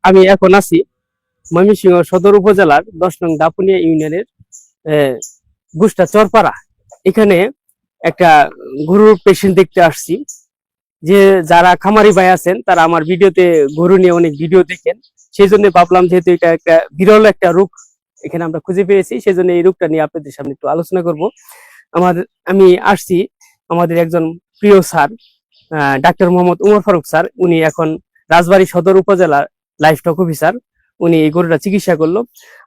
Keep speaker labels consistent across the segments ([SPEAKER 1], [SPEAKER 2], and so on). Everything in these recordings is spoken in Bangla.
[SPEAKER 1] আমি এখন আছি ময়মনসিংহ সদর উপজেলার 10 নং দাপুনিয়া ইউনিয়নের গুষ্টা চরপাড়া। এখানে একটা গরুর পেশেন্ট দেখতে আসছি। যে যারা খামারি ভাই আছেন তারা আমার ভিডিওতে গরু নিয়ে অনেক ভিডিও দেখেন, সেই জন্য ভাবলাম যেহেতু এটা একটা বিরল একটা রোগ এখানে আমরা খুঁজে পেয়েছি, সেই জন্য এই রোগটা নিয়ে আপনাদের সামনে একটু আলোচনা করব। আমি আসছি আমাদের একজন প্রিয় sir, doctor Mohammad Umar Faruk sir. উনি এখন রাজবাড়ী সদর উপজেলার লাইফ স্টক অফিসার। উনি এই গরুটা চিকিৎসা করলো।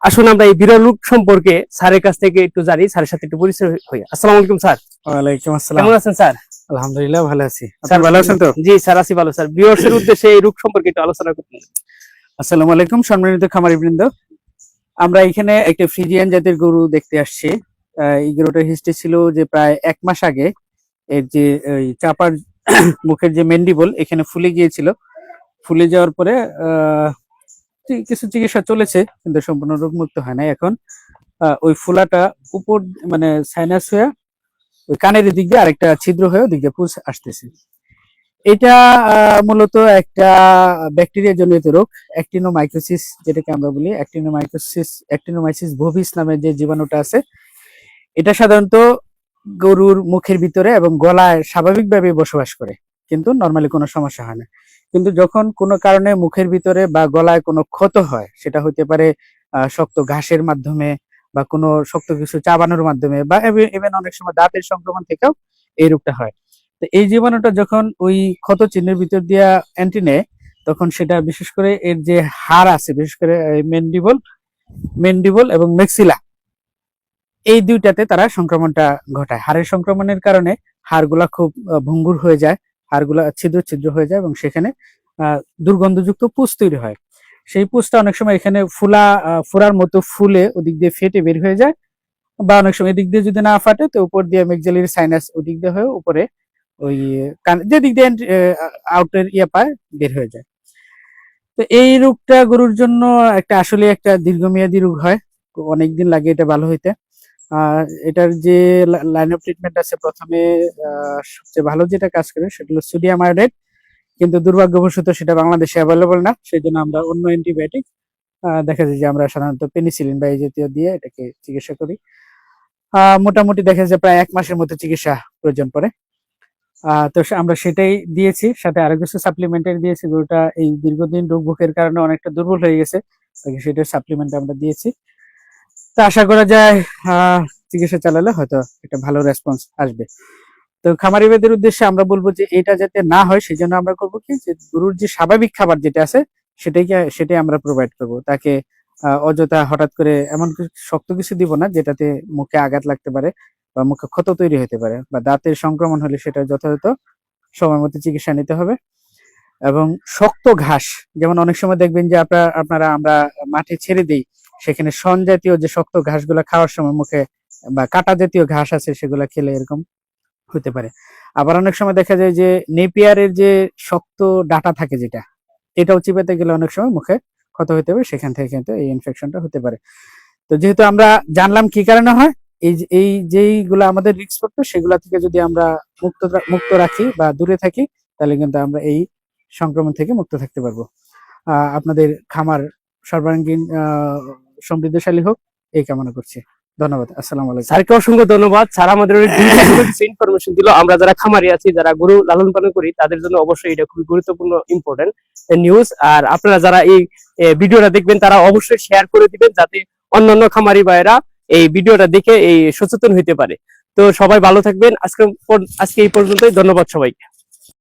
[SPEAKER 1] আসুন আমরা এই বিরল রোগ সম্পর্কে স্যারের কাছ থেকে একটু জানি, স্যারের সাথে একটু পরিচয় হই। আসসালামু আলাইকুম স্যার।
[SPEAKER 2] ওয়ালাইকুম আসসালাম।
[SPEAKER 1] কেমন আছেন স্যার?
[SPEAKER 2] আলহামদুলিল্লাহ ভালো আছি।
[SPEAKER 1] স্যার ভালো আছেন তো? জি স্যার আছি ভালো। স্যার ভিউয়ার্সের উদ্দেশ্যে এই রোগ সম্পর্কে একটু আলোচনা করতেন।
[SPEAKER 2] আসসালামু আলাইকুম সম্মানিত খামারিবৃন্দ। আমরা এখানে একটা ফ্রিজিয়ান জাতের গরু দেখতে আসছি। এই গরুটার হিস্ট্রি ছিল যে প্রায় 1 মাস আগে এর যে চাপার মুখের যে মেন্ডিবল এখানে ফুলে গিয়েছিল। ফুলে যাওয়ার পরে কিছু চিকিৎসা চলেছে, কিন্তু সম্পূর্ণ রোগমুক্ত হয় না। এখন ওই ফুলাটা উপর মানে সাইনাস হয়ে ওই কানের দিক দিয়ে আরেকটা ছিদ্র হয়ে ওদিক দিয়ে পুষ আসতেছে। এটা মূলত একটা ব্যাকটেরিয়া জনিত রোগ, অ্যাক্টিনোমাইকোসিস যেটাকে আমরা বলি। অ্যাক্টিনোমাইসিস বোভিস নামের যে জীবাণুটা আছে, এটা সাধারণত গরুর মুখের ভিতরে এবং গলায় স্বাভাবিকভাবে বসবাস করে, কিন্তু নরমালি কোনো সমস্যা হয় না। কিন্তু যখন কোনো কারণে মুখের ভিতরে বা গলায় কোনো ক্ষত হয়, সেটা হতে পারে শক্ত ঘাসের মাধ্যমে বা কোনো শক্ত কিছু চাবানোর মাধ্যমে, বা ইভেন অনেক সময় দাঁতের সংক্রমণ থেকেও এই রোগটা হয়। তো এই জীবাণুটা যখন ওই ক্ষত চিহ্নের ভিতর দিয়া এন্ট্রি নেয়, তখন সেটা বিশেষ করে এর যে হাড় আছে, বিশেষ করে মেন্ডিবল এবং মেক্সিলা, এই দুইটাতে তারা সংক্রমণটা ঘটায়। হাড়ের সংক্রমণের কারণে হাড়গুলা খুব ভঙ্গুর হয়ে যায়, হাড়গুলা ছিদ্র ছিদ্র হয়ে যায় এবং সেখানে দুর্গন্ধযুক্ত পুষ তৈরি হয়। সেই পুষটা অনেক সময় এখানে ফোড়ার মতো ফুলে ওদিক দিয়ে ফেটে বের হয়ে যায়, বা অনেক সময় এদিক দিয়ে যদি না ফাটে তো উপর দিয়ে মেক্সিলারি সাইনাস ওদিক দিয়ে হয়ে উপরে ওই যে দিক দিয়ে আউটের পায় বের হয়ে যায়। তো এই রোগটা গরুর জন্য আসলে একটা দীর্ঘমেয়াদী রোগ হয়, অনেকদিন লাগে এটা ভালো হইতে। এটার যে লাইন অফ ট্রিটমেন্ট আছে, প্রথমে সবচেয়ে ভালো যেটা কাজ করে সেটা হলো সোডিয়াম আয়োডাইড, কিন্তু দুর্ভাগ্যবশত সেটা বাংলাদেশে অ্যাভেলেবল না। সেই জন্য আমরা অন্য অ্যান্টিবায়োটিক দেখা যায় যে আমরা সাধারণত পেনিসিলিন বা এই জাতীয় দিয়ে এটাকে চিকিৎসা করি। মোটামুটি দেখা যায় প্রায় 1 মাসের মতো চিকিৎসা প্রয়োজন পড়ে। তো আমরা সেটাই দিয়েছি, সাথে আরো কিছু সাপ্লিমেন্টারি দিয়েছি। গরুটা এই দীর্ঘদিন রোগ ভোগের কারণে অনেকটা দুর্বল হয়ে গেছে, সেটার সাপ্লিমেন্ট আমরা দিয়েছি। তো আশা করা যায় চিকিৎসা চালালে হয়তো একটা ভালো রেসপন্স আসবে। তো খামারিদের উদ্দেশ্যে আমরা বলবো যে এটা যাতে না হয়, সেই জন্য আমরা করবো কি, যে গরুর যে স্বাভাবিক খাবার যেটা আছে সেটাই আমরা প্রোভাইড করব। তাকে অযথা হঠাৎ করে এমন শক্ত কিছু দিব না যেটাতে মুখে আঘাত লাগতে পারে বা মুখে ক্ষত তৈরি হতে পারে, বা দাঁতের সংক্রমণ হলে সেটা যথাযথ সময় মতো চিকিৎসা নিতে হবে। এবং শক্ত ঘাস, যেমন অনেক সময় দেখবেন যে আমরা মাঠে ছেড়ে দিই, সেখানে শন জাতীয় যে শক্ত ঘাসগুলো খাওয়ার সময় মুখে, বা কাটা জাতীয় ঘাস আছে সেগুলো খেলে এরকম হতে পারে। আবার অনেক সময় দেখা যায় যে নেপিয়ারের যে শক্ত ডাটা থাকে, এটাও চিবাতে গেলে অনেক সময় মুখে ক্ষত হতে পারে, সেখান থেকে কিন্তু এই ইনফেকশনটা হতে পারে। তো যেহেতু আমরা জানলাম কি কারণে হয়, এই যেইগুলো আমাদের রিস্ক ফ্যাক্টর, সেগুলো থেকে যদি আমরা মুক্ত রাখি বা দূরে থাকি, তাহলে কিন্তু আমরা এই সংক্রমণ থেকে মুক্ত থাকতে পারবো। আপনাদের খামার সর্বাঙ্গীন সমৃদ্ধশালী হোক, এই কামনা করছি। ধন্যবাদ। আসসালামু আলাইকুম।
[SPEAKER 1] স্যারকে অসংখ্য ধন্যবাদ। স্যার আমাদের অনেক গুরুত্বপূর্ণ কিছু ইনফরমেশন দিল। আমরা যারা খামারি আছি, যারা গরু লালন পালন করি, তাদের জন্য অবশ্যই এটা খুবই গুরুত্বপূর্ণ ইম্পর্টেন্ট নিউজ। আর আপনারা যারা এই ভিডিওটা দেখবেন তারা অবশ্যই শেয়ার করে দিবেন, যাতে অন্যান্য খামারি ভাইয়েরা এই ভিডিওটা দেখে এই সচেতন হইতে পারে। তো সবাই ভালো থাকবেন। আজকে এই পর্যন্তই। ধন্যবাদ সবাইকে।